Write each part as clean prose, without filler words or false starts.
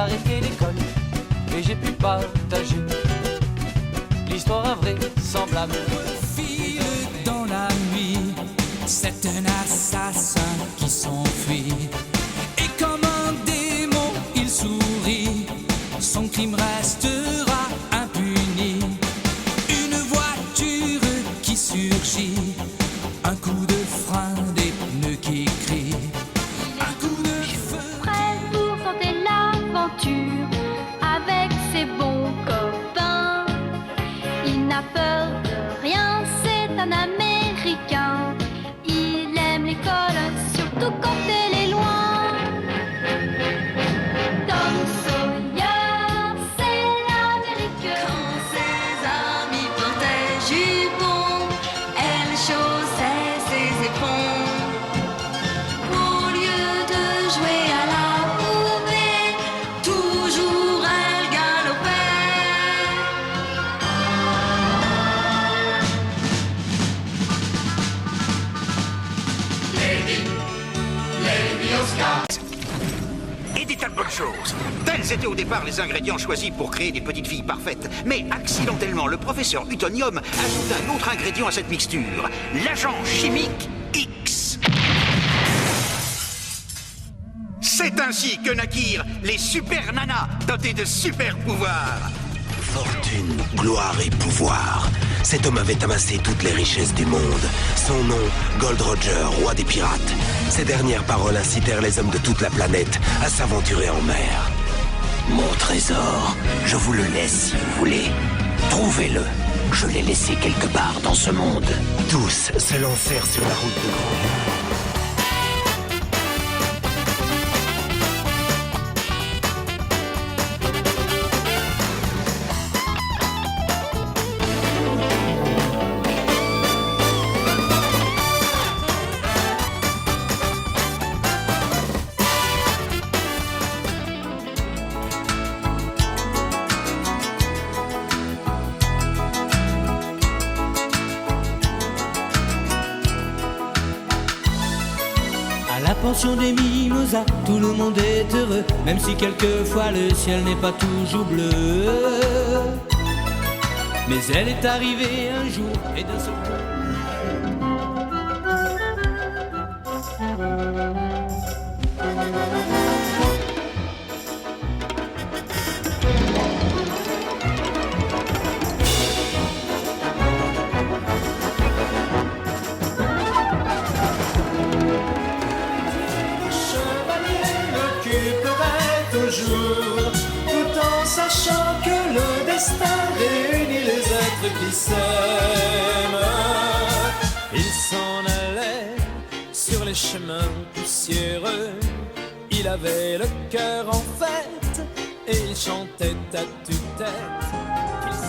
arrêté l'école et j'ai pu partager l'histoire invraisemblable. File dans la nuit, c'est un assassin qui s'enfuit. Et comme un démon, il sourit, son crime restera impuni. Une voiture qui surgit, un coup de frein, des pneus qui crient, un coup de feu. Prêt pour tenter l'aventure avec ses bons copains. Il n'a peur de rien, c'est un Américain. Il aime l'école, surtout quand elle est loin. Tom Sawyer, c'est l'Amérique. Quand ses amis portaient jupons, elle chaussait ses éperons. Au lieu de jouer à la poupée, toujours elle galopait. Et des tas de bonnes choses. Tels étaient au départ les ingrédients choisis pour créer des petites filles parfaites. Mais accidentellement, le professeur Utonium ajoute un autre ingrédient à cette mixture, l'agent chimique X. C'est ainsi que naquirent les super nanas dotées de super pouvoirs. Fortune, gloire et pouvoir. Cet homme avait amassé toutes les richesses du monde. Son nom, Gold Roger, roi des pirates. Ces dernières paroles incitèrent les hommes de toute la planète à s'aventurer en mer. Mon trésor, je vous le laisse si vous voulez. Trouvez-le. Je l'ai laissé quelque part dans ce monde. Tous se lancèrent sur la route de Grand. À la pension des mimosas, tout le monde est heureux, même si quelquefois le ciel n'est pas toujours bleu. Mais elle est arrivée un jour et d'un seul coup. Toujours, tout en sachant que le destin réunit les êtres qui s'aiment. Il s'en allait sur les chemins poussiéreux. Il avait le cœur en fête et il chantait à tue-tête qu'il s'en...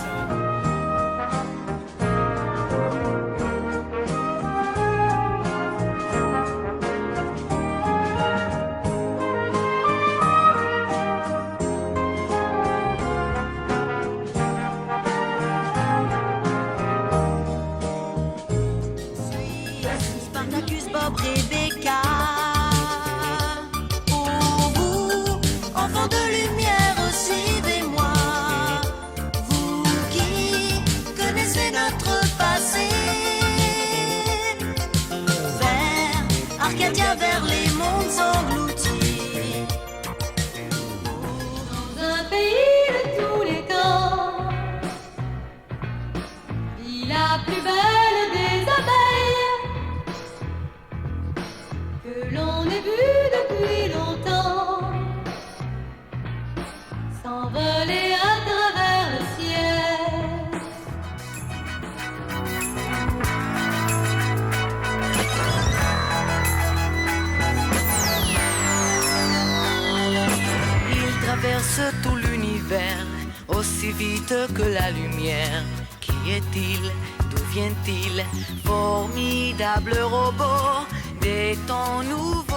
Spartacus, Bob, Rebecca. Oh, vous, enfants de lumière, suivez-moi. Vous qui connaissez notre passé. Vers Arcadia, vers les mondes engloutis. Dans un pays de tous les temps, vit la plus belle des abeilles que l'on ait vue depuis longtemps, s'envoler à travers le ciel. Il traverse tout l'univers aussi vite que la lumière. Qui est-il? D'où vient-il? Formidable robot des temps nouveaux.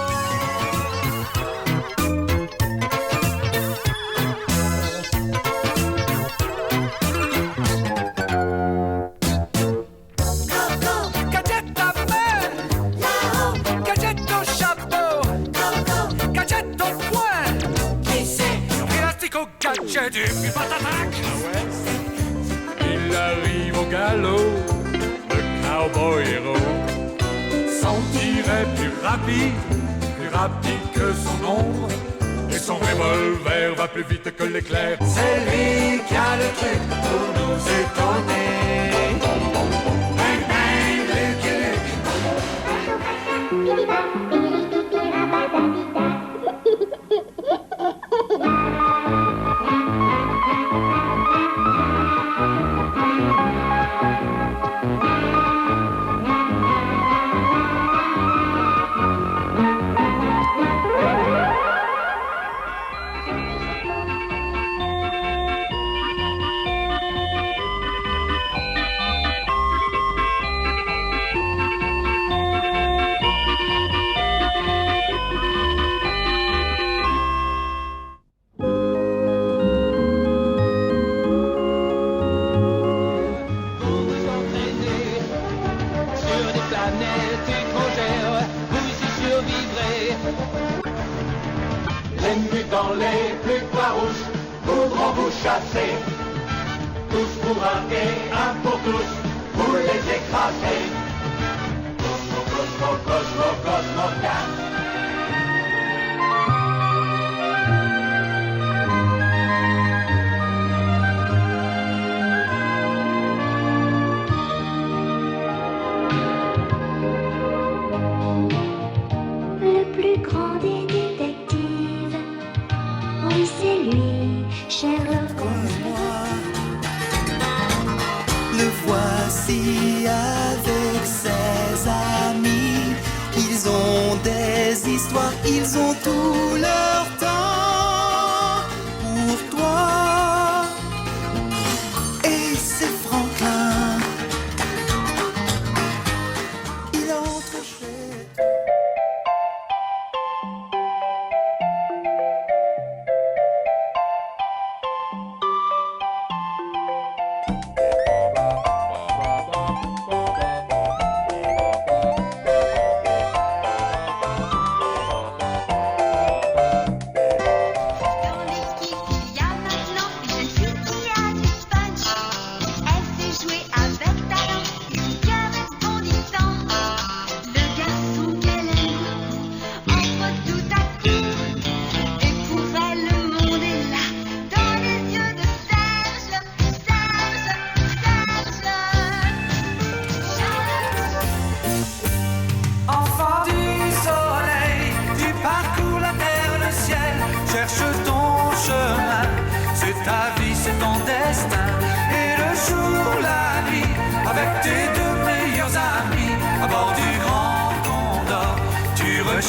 J'ai du plus patatac. Il arrive au galop, le cowboy héros. Son tir est plus rapide que son ombre. Et son revolver va plus vite que l'éclair. C'est lui qui a le truc pour nous étonner. Bang bang, Lucky Dans les plus farouches voudront vous chasser. Tous pour un et un pour tous, vous les écraser. Cosmo, Cosmo, Cosmo, Cosmo, Cosmo, Le plus grand des détectives, oui c'est lui, Sherlock Holmes. Le voici avec ses amis. Ils ont des histoires, ils ont tout leur temps pour toi. Et c'est Franklin. Il entre chez toi.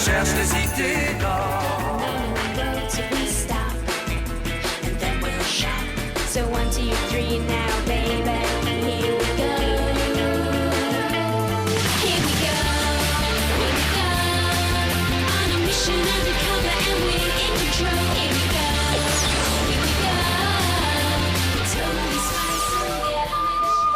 Cherche les idées d'or. So 1, 2, 3 now, baby. Here we go. Here we go. Here we go. On a mission undercover and we're in control. Here we go. Here we go. Totally spice and get on with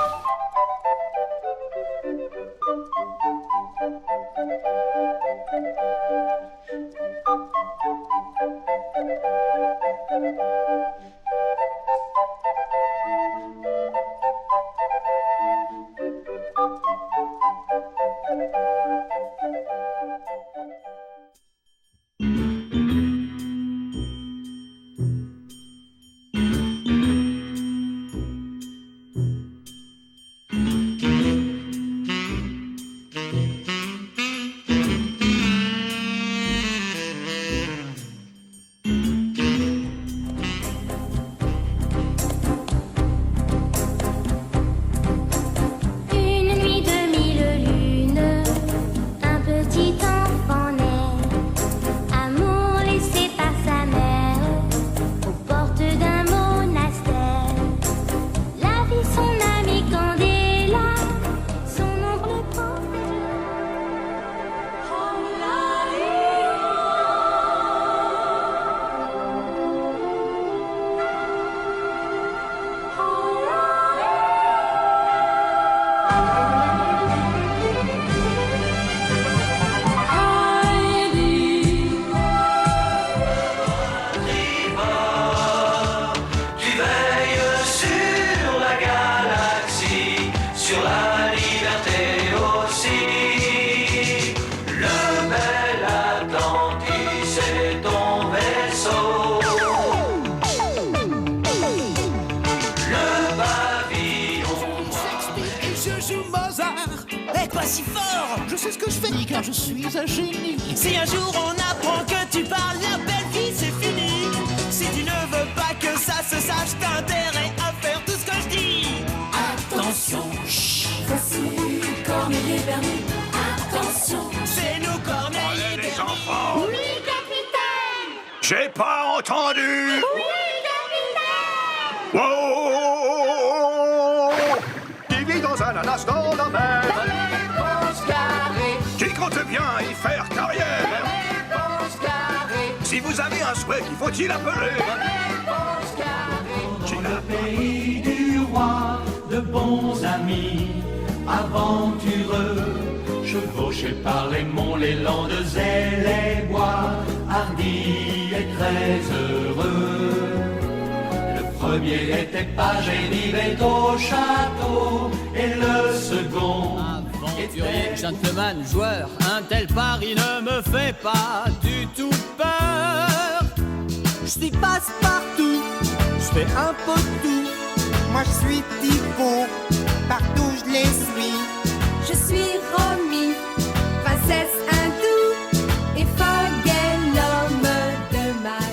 Je sais ce que je fais car je suis un génie. Si un jour on apprend que tu parles, la belle vie c'est fini. Si tu ne veux pas que ça se sache, t'as intérêt à faire tout ce que je dis. Attention, voici Corneille permis. Attention, c'est nous Corneille et les enfants. Oui, capitaine. J'ai pas entendu. Oui, capitaine. Wow. Qui vit dans un ananas dans la mer. réponse carrée. Qui compte bien y faire carrière. Réponse carrée. Si vous avez un souhait, qu'il faut-il appeler. Réponse carrée. Dans le pays du roi, de bons amis, aventureux, chevauchés par les monts, les landes et les bois, hardis et très heureux. Le premier était page et vivait au château, et le second Aventurier, gentleman, joueur, un tel pari ne me fait pas du tout peur. Je suis passe-partout, je fais un peu de tout. Moi je suis Thibaut, partout je les suis. Je suis Romy, princesse hindoue, et Fogg est l'homme de ma vie.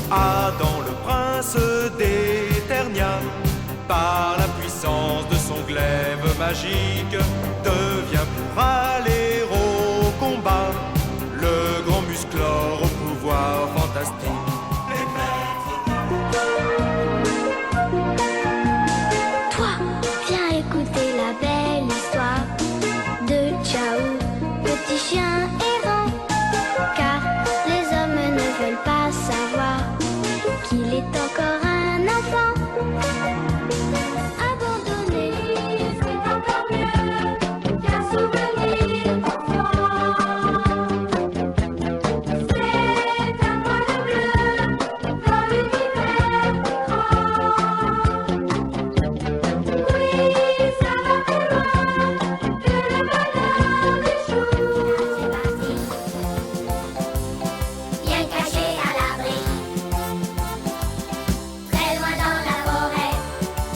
Adam le prince d'Eternia, par la puissance de son glaive magique, devient pour aller au combat le grand musclore au pouvoir fantastique. Toi, viens écouter la belle histoire de Ciao, petit chien errant. Car les hommes ne veulent pas savoir qu'il est encore un enfant. Abandonné, c'est encore mieux qu'un souvenir d'enfant. C'est un voile bleu dans l'univers grand. Oui, ça va plus loin que le bonheur des jours. Bien caché à l'abri, très loin dans la forêt,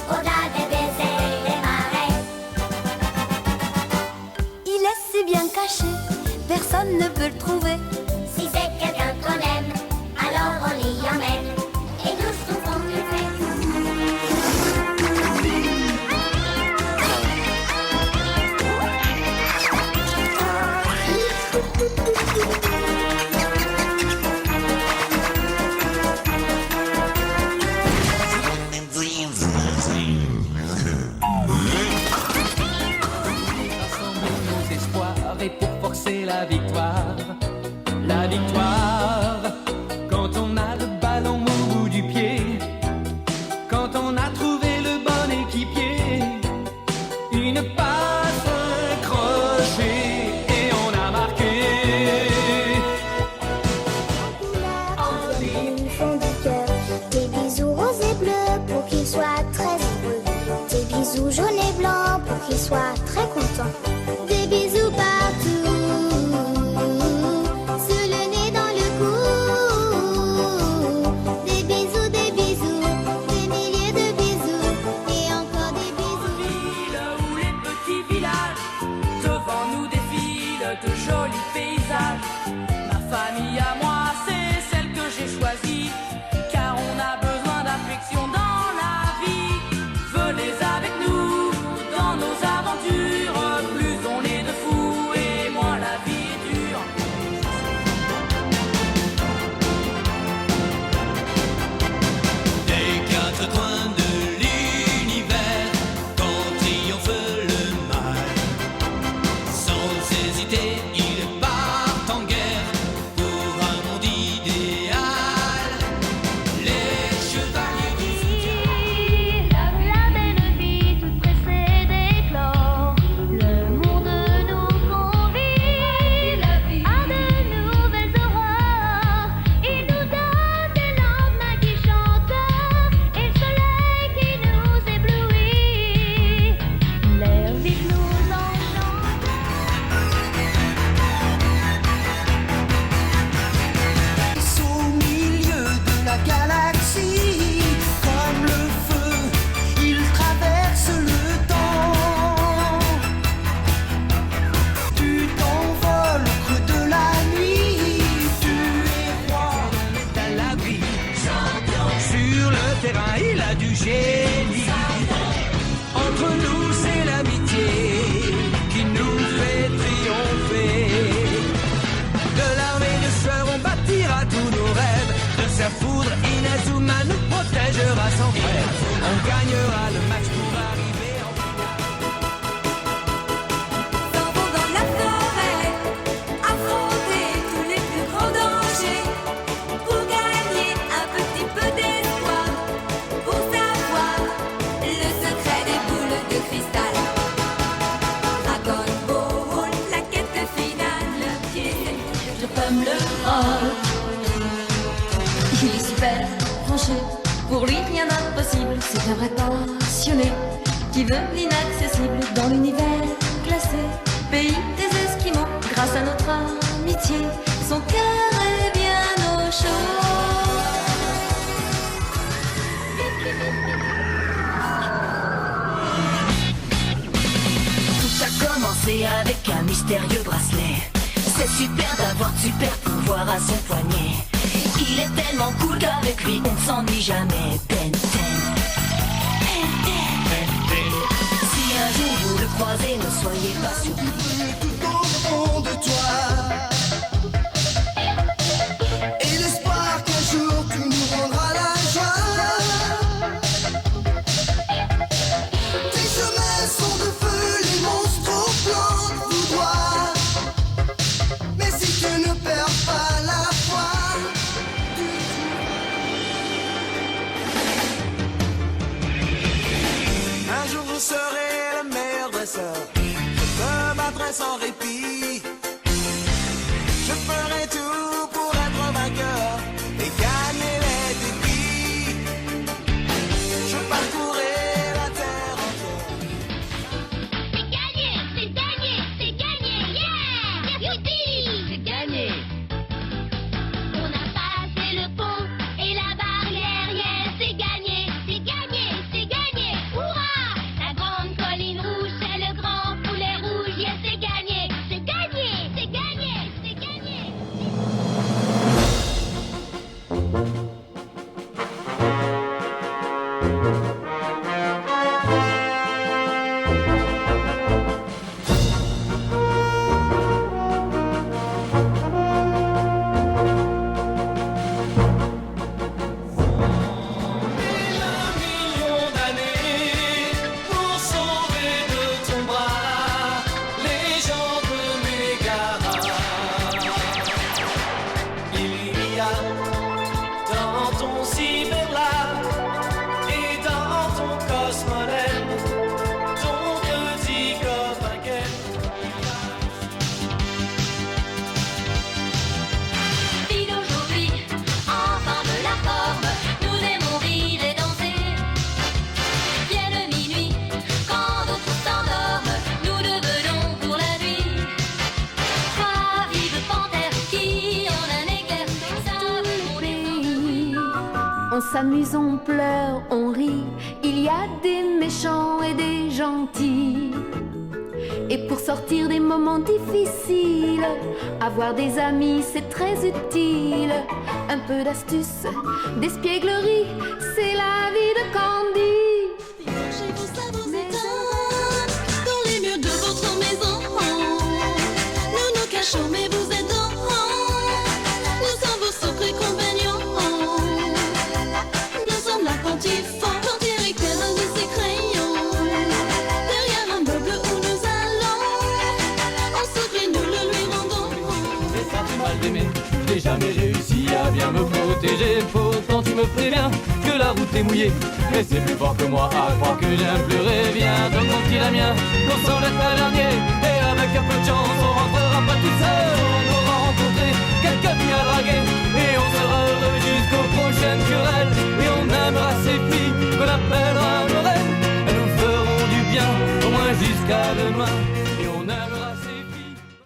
au-delà des déserts et des marais. Il est si bien caché, personne ne peut le trouver. Si c'est quelqu'un qu'on aime, alors on l'y emmène et nous trouvons une fête. Rassembler nos espoirs et pour forcer la victoire. La victoire, quand on a le ballon au bout du pied, quand on a trouvé le bon équipier, une passe, un crochet et on a marqué. Ils font du cœur, des bisous roses et bleus pour qu'ils soient très heureux. Des bisous jaunes et blancs pour qu'ils soient très contents. Des bisous partout jolis paysages. Ma famille à moi, c'est celle que j'ai choisie, car on a besoin d'affection dans la vie. Venez avec nous dans nos aventures, plus on est de fous et moins la vie est dure. Des quatre coins de l'univers, quand triomphe le mal, sans hésiter, ils partent en guerre pour un monde idéal. Les chevaliers du La belle vie toute pressée d'éclore, le monde nous convie à de nouvelles aurores. Il nous donne des lendemains qui chantent et le soleil qui nous éblouit. L'air vif nous enchante. Au milieu de la galaxie, comme le feu, il traverse le temps. Tu t'envoles au creux de la nuit, tu es roi, on est à l'abri. Sur le terrain, il a du génie. Entre nous, c'est l'amitié qui nous fait triompher. De l'armée de sœurs, on bâtira tous nos rêves. De sa foudre, Inazuma nous protégera sans frère. On gagnera le match pour arriver en S'envons dans la forêt, affronter tous les plus grands dangers, pour gagner un petit peu d'espoir, pour savoir le secret des boules de cristal. Dragon Ball, la quête finale, qui est Je peux me le rôle. Il est super tranché, pour lui rien d'impossible. C'est un vrai passionné qui veut l'inaccessible dans l'univers glacé, pays des Esquimaux. Grâce à notre amitié, son cœur est bien au chaud. Tout a commencé avec un mystérieux bracelet. C'est super d'avoir de super pouvoir à son poignet. Il est tellement cool qu'avec lui on ne s'ennuie jamais. Ben 10. Si un jour vous le croisez, ne soyez pas surpris. tout au fond de toi. Et l'espoir qu'un jour tu nous rendras la joie. Tes chemins sont de feu, les monstres au plan de vouloir. Mais si tu ne perds pas la foi, Un jour vous serez le meilleur dresseur. Je me battrai sans répit. Je ferai tout pour être vainqueur et gagner les défis. Je parcourrai la terre entière. C'est gagné, c'est gagné, c'est gagné, yeah! Youpi! C'est gagné. On a passé le pont et la barrière, yeah! C'est gagné, c'est gagné, c'est gagné! Hurrah! La grande colline rouge, c'est le grand poulet rouge, yeah! C'est gagné, c'est gagné, c'est gagné, c'est gagné! Millions d'années pour sauver de ton bras les gens de Mégara. Il y a dans ton cyberlab et dans ton cosmodème ton petit copain Ken. Vie d'aujourd'hui, enfant de la forme, nous aimons rire et danser. Vienne minuit, quand d'autres s'endorment, nous devenons pour la nuit. Trois vives panthères qui en un éclair savent mon pays. On s'amuse, on pleure, on rit. Il y a des méchants et des gentils Et pour sortir des moments difficiles, avoir des amis c'est très utile. Un peu d'astuce, d'espièglerie, c'est la vie de Candy. Chez vous, ça vous éteint dans les murs de votre maison. Nous nous cachons, mais vous êtes dehors. Nous sommes vos secrets compagnons. Nous sommes l'apprenti fort, directeur de ses crayons. Derrière un meuble où nous allons, en secret nous le lui rendons. J'ai senti mal d'aimer, je n'ai jamais réussi à bien me protéger. Pourtant tu me préviens que la route est mouillée, mais c'est plus fort que moi à croire que j'aime pleurer. Viens donc mon petit Damien, qu'on s'en laisse pas dernier, et avec un peu de chance on rentre